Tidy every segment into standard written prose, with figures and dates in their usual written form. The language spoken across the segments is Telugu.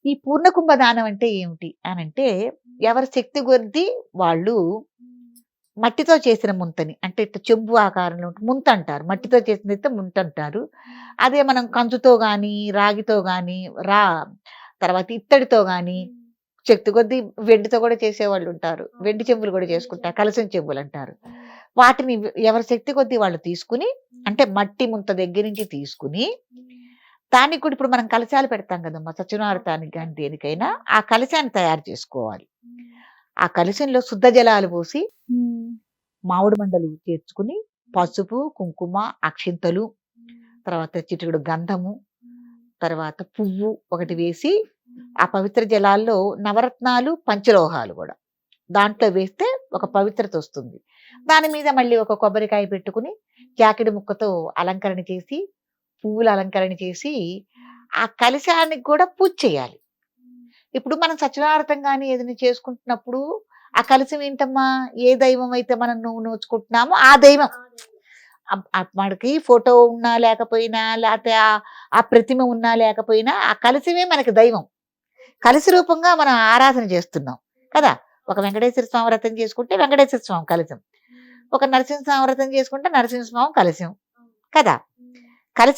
ఈ పూర్ణ కుంభదానం అంటే ఏమిటి అనంటే, ఎవరి శక్తి కొద్దీ వాళ్ళు మట్టితో చేసిన ముంతని అంటే ఇట్లా చెంబు ఆకారంలో ముంతంటారు. మట్టితో చేసిందైతే ముంతంటారు. అదే మనం కంచుతో గానీ, రాగితో గానీ, రా తర్వాత ఇత్తడితో గానీ, శక్తి కొద్దీ వెండితో కూడా చేసేవాళ్ళుంటారు. వెండి చెంబులు కూడా చేసుకుంటారు. కలశం చెంబులంటారు. వాటిని ఎవరి శక్తి కొద్దీ వాళ్ళు తీసుకొని, అంటే మట్టి ముంత దగ్గర నుంచి తీసుకొని, దానికి కూడా ఇప్పుడు మనం కలశాలు పెడతాం కదమ్మా! సత్యనారాయణానికి గాని దేనికైనా, ఆ కలశాన్ని తయారు చేసుకోవాలి. ఆ కలశంలో శుద్ధ జలాలు పోసి, హ్మ్. మామిడి మండలు చేర్చుకుని, పసుపు, కుంకుమ, అక్షింతలు, తర్వాత చిటికెడు గంధము, తర్వాత పువ్వు ఒకటి వేసి, ఆ పవిత్ర జలాల్లో నవరత్నాలు, పంచలోహాలు గూడా దాంట్లో వేస్తే ఒక పవిత్రతొస్తుంది. దాని మీద మళ్ళీ ఒక కొబ్బరికాయ పెట్టుకుని, జాకెడు ముక్కతో అలంకరణ చేసి, పువ్వుల అలంకరణ చేసి, ఆ కలశానికి కూడా పూజ చేయాలి. ఇప్పుడు మనం సత్యనారాయణ గాని ఏదైనా చేసుకుంటున్నప్పుడు, ఆ కలశం ఏంటమ్మా? ఏ దైవం అయితే మనం నోచుకుంటున్నామో ఆ దైవం. మనకి ఫోటో ఉన్నా లేకపోయినా, లేతే ఆ ప్రతిమ ఉన్నా లేకపోయినా, ఆ కలశమే మనకి దైవం. కలశ రూపంగా మనం ఆరాధన చేస్తున్నాం కదా! ఒక వెంకటేశ్వర స్వామి వ్రతం చేసుకుంటే వెంకటేశ్వర స్వామి కలశం. ఒక నరసింహస్వామి వ్రతం చేసుకుంటే నరసింహస్వామి కలశం కదా!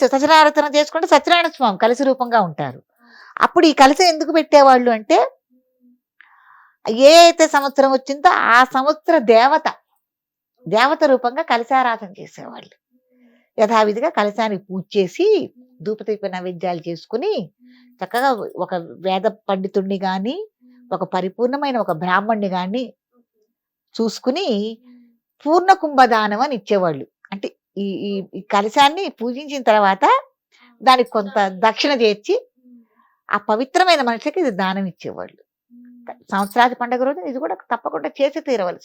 సత్యనారాయణ చేసుకుంటే సత్యనారాయణ స్వామి కలశ రూపంగా ఉంటారు. అప్పుడు ఈ కలశం ఎందుకు పెట్టేవాళ్ళు అంటే, ఏ అయితే సంవత్సరం వచ్చిందో ఆ సంవత్సర దేవత, దేవత రూపంగా కలశారాధన చేసేవాళ్ళు. యథావిధిగా కలశానికి పూజ చేసి, ధూపదీప నైవేద్యాలు చేసుకొని, చక్కగా ఒక వేద పండితుడిని గాని, ఒక పరిపూర్ణమైన ఒక బ్రాహ్మణ్ణి గాని చూసుకుని, పూర్ణ కుంభదానం అని ఇచ్చేవాళ్ళు. అంటే ఈ ఈ ఈ కలశాన్ని పూజించిన తర్వాత, దానికి కొంత దక్షిణ చేర్చి, ఆ పవిత్రమైన మనిషికి ఇది దానం ఇచ్చేవాళ్ళు. సంవత్సరాది పండుగ రోజున ఇది కూడా తప్పకుండా చేసి తీరవలసింది.